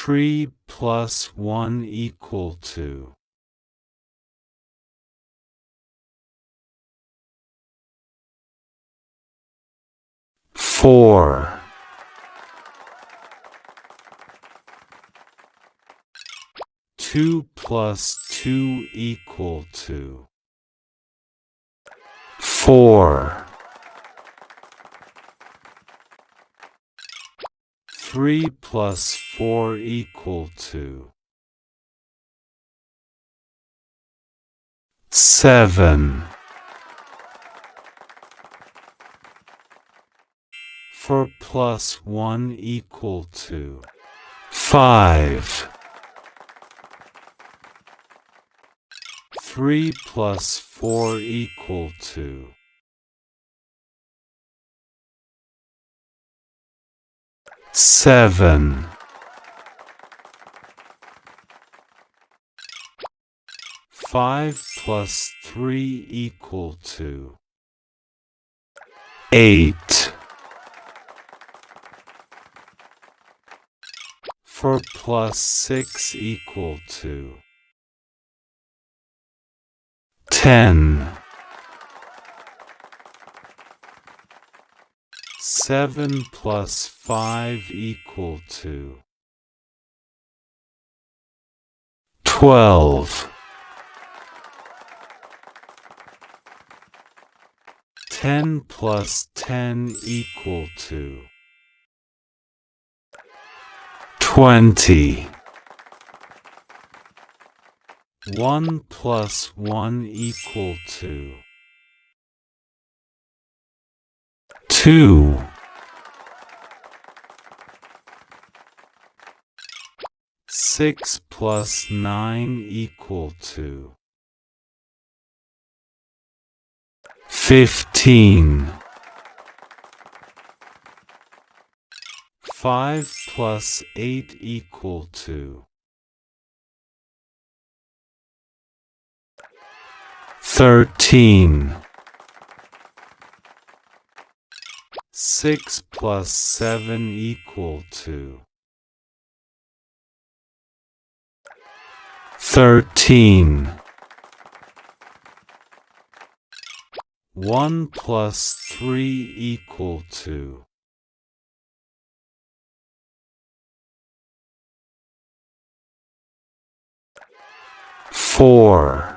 3 plus 1 equal to 4. 2 plus 2 equal to 4. 3 plus 4 equal to 7. 4 plus 1 equal to 5. 3 plus 4 equal to 7. 5 plus 3 equal to 8. 4 plus 6 equal to 10. 7 plus 5 equal to 12. 10 plus 10 equal to 20. 1 plus 1 equal to 2. 6 plus 9 equal to 15. 5 plus 8 equal to 13. 6 plus 7 equal to 13. 1 plus 3 equal to 4.